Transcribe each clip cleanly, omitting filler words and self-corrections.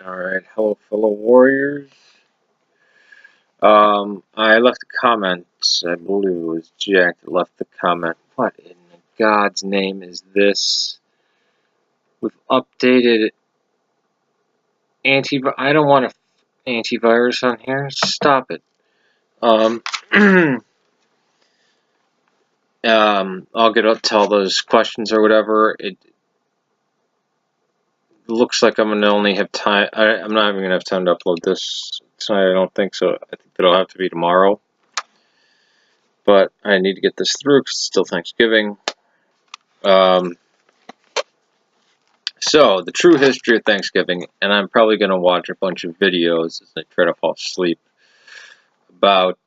Alright, hello fellow warriors. I left a comment, I believe it was Jack that left the comment. What in God's name is this? We've updated I don't want an antivirus on here. Stop it. I'll get to all those questions or whatever. It looks like I'm going to only have time. I'm not even going to have time to upload this tonight, I don't think so. I think it'll have to be tomorrow. But I need to get this through because it's still Thanksgiving. So, the true history of Thanksgiving, and I'm probably going to watch a bunch of videos as I try to fall asleep about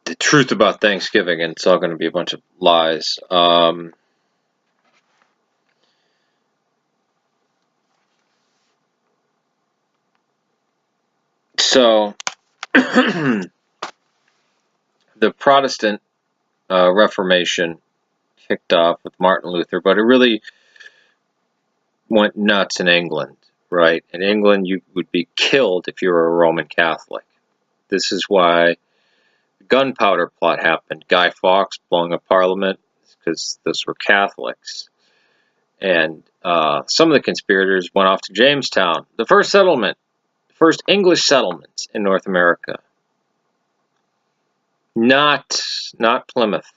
the truth about Thanksgiving, and it's all going to be a bunch of lies. So, the Protestant Reformation kicked off with Martin Luther, but it really went nuts in England, right? In England, you would be killed if you were a Roman Catholic. This is why the gunpowder plot happened. Guy Fawkes blowing up Parliament because those were Catholics. And some of the conspirators went off to Jamestown, the first English settlement in North America. Not Plymouth.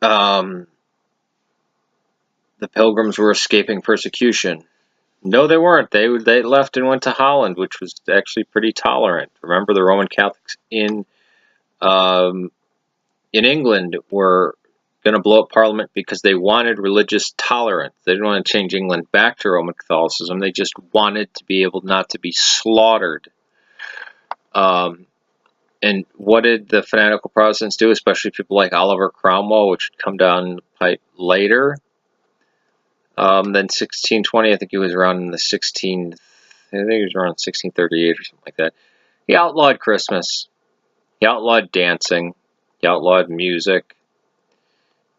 The Pilgrims were escaping persecution. No, they weren't. They left and went to Holland, which was actually pretty tolerant. Remember, the Roman Catholics in England were going to blow up Parliament because they wanted religious tolerance. They didn't want to change England back to Roman Catholicism. They just wanted to be able not to be slaughtered. And what did the fanatical Protestants do, especially people like Oliver Cromwell, which would come down the pipe later than 1620? I think he was around in the 1638 or something like that. He outlawed Christmas. He outlawed dancing. He outlawed music.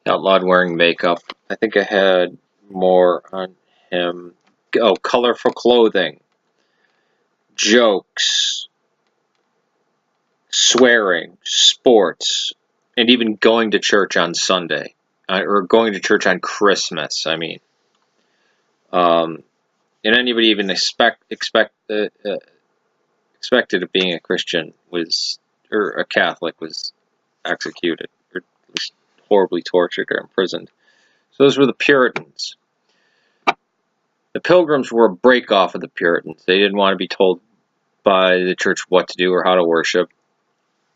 He outlawed wearing makeup. I think I had more on him. Oh, colorful clothing. Jokes. Swearing, sports, and even going to church on Sunday, or going to church on Christmas. I mean, and anybody even expected of being a Christian or a Catholic was executed, or at least horribly tortured or imprisoned. So those were the Puritans. The Pilgrims were a break-off of the Puritans. They didn't want to be told by the church what to do or how to worship.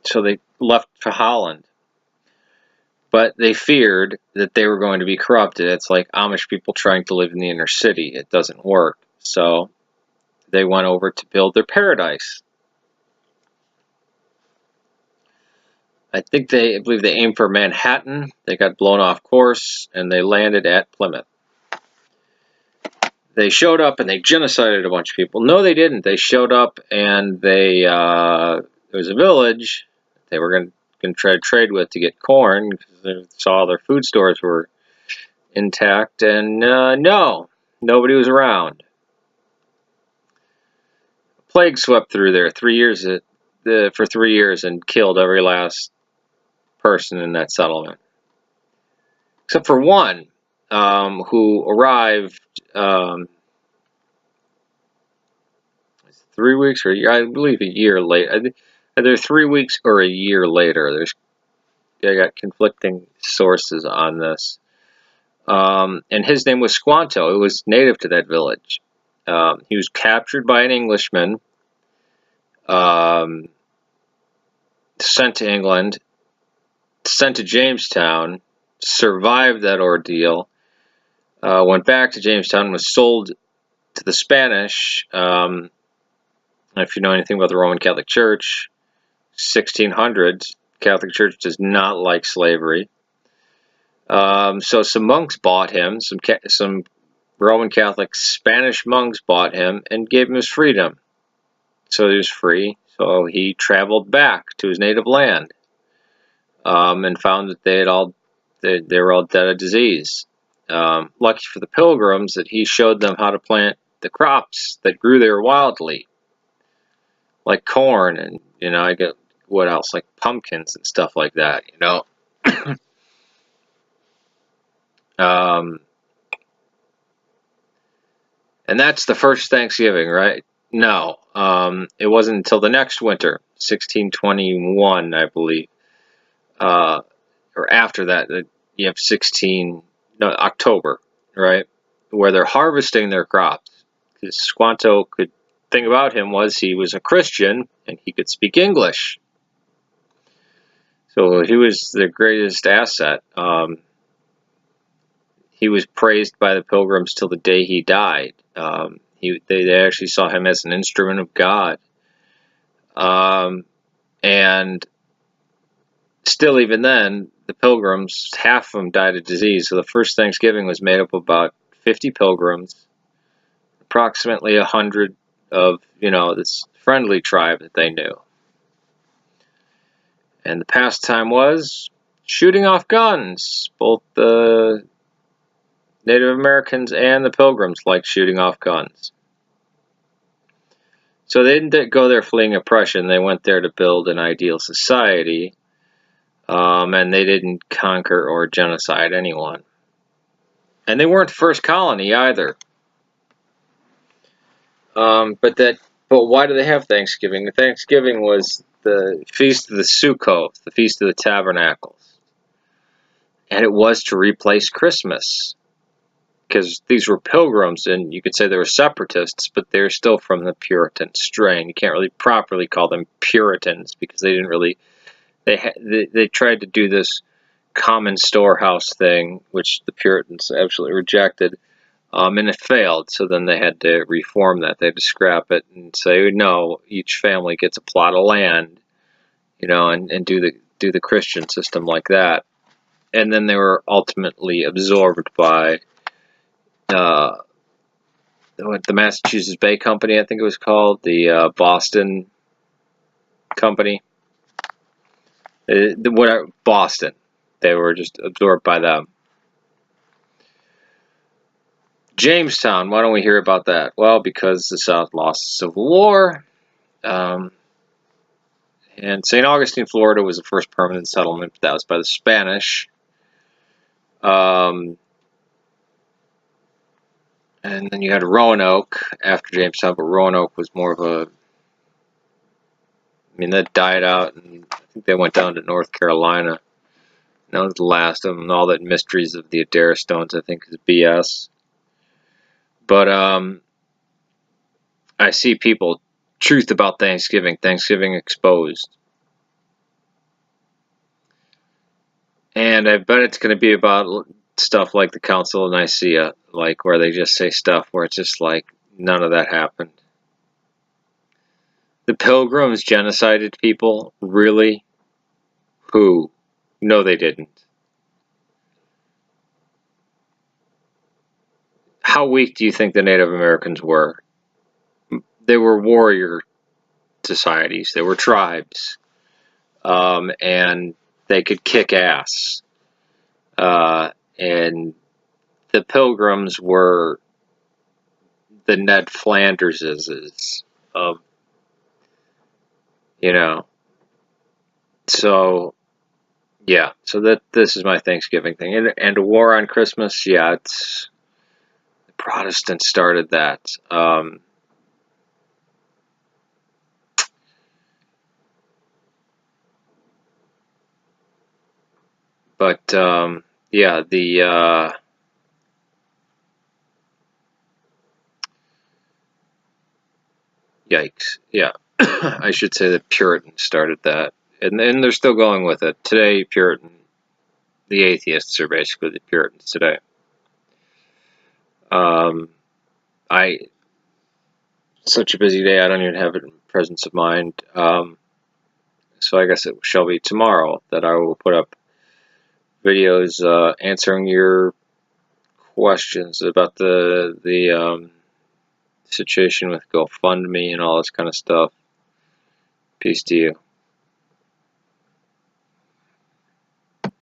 So they left for Holland. But they feared that they were going to be corrupted. It's like Amish people trying to live in the inner city. It doesn't work. So they went over to build their paradise. I believe they aimed for Manhattan. They got blown off course, and they landed at Plymouth. They showed up and they genocided a bunch of people. No, they didn't. They showed up and there was a village they were going to try to trade with to get corn because they saw their food stores were intact, and no, nobody was around. Plague swept through there for 3 years and killed every last person in that settlement, except for one who arrived 3 weeks or a year, I believe a year late. Either 3 weeks or a year later. I got conflicting sources on this. And his name was Squanto. It was native to that village. He was captured by an Englishman, sent to England, sent to Jamestown, survived that ordeal, went back to Jamestown, was sold to the Spanish. If you know anything about the Roman Catholic Church, 1600s, Catholic Church does not like slavery. So some monks bought him, some Roman Catholic Spanish monks bought him and gave him his freedom. So he was free. So he traveled back to his native land and found that they were all dead of disease. Lucky for the Pilgrims that he showed them how to plant the crops that grew there wildly, like corn and, I get what else, like pumpkins and stuff like that, And that's the first Thanksgiving, right? No, it wasn't until the next winter, 1621, I believe, or after that you have October, right, where they're harvesting their crops. Because Squanto thing about him was he was a Christian and he could speak English. So he was the greatest asset. He was praised by the Pilgrims till the day he died. They actually saw him as an instrument of God. And still, even then, the Pilgrims, half of them died of disease. So the first Thanksgiving was made up of about 50 Pilgrims, approximately 100 of, this friendly tribe that they knew. And the pastime was shooting off guns. Both the Native Americans and the Pilgrims liked shooting off guns. So they didn't go there fleeing oppression. They went there to build an ideal society. And they didn't conquer or genocide anyone. And they weren't the first colony either. But why do they have Thanksgiving? Thanksgiving was the Feast of the Sukkot, the Feast of the Tabernacles. And it was to replace Christmas. Because these were Pilgrims, and you could say they were separatists, but they're still from the Puritan strain. You can't really properly call them Puritans, because they didn't really... They tried to do this common storehouse thing, which the Puritans absolutely rejected. And it failed, so then they had to reform that. They had to scrap it and say, no, each family gets a plot of land, and do the Christian system like that. And then they were ultimately absorbed by the Massachusetts Bay Company, I think it was called, the Boston Company. Boston. They were just absorbed by them. Jamestown, why don't we hear about that? Well, because the South lost the Civil War, and St. Augustine, Florida was the first permanent settlement, but that was by the Spanish. And then you had Roanoke after Jamestown, but Roanoke was more of a... that died out, and I think they went down to North Carolina. That was the last of them, and all that mysteries of the Adair Stones, I think, is BS. But I see people, truth about Thanksgiving exposed. And I bet it's going to be about stuff like the Council of Nicaea, like where they just say stuff where it's just like, none of that happened. The Pilgrims genocided people? Really? Who? No, they didn't. How weak do you think the Native Americans were? They were warrior societies. They were tribes. And they could kick ass. And the Pilgrims were the Ned Flanderses of, So, yeah. So this is my Thanksgiving thing. And a war on Christmas, yeah, it's... the Protestants started that. Yeah, yikes. Yeah. I should say the Puritans started that. And they're still going with it. Today, the atheists are basically the Puritans today. Such a busy day, I don't even have it in presence of mind. So I guess it shall be tomorrow that I will put up videos answering your questions about the situation with GoFundMe and all this kind of stuff. Peace to you.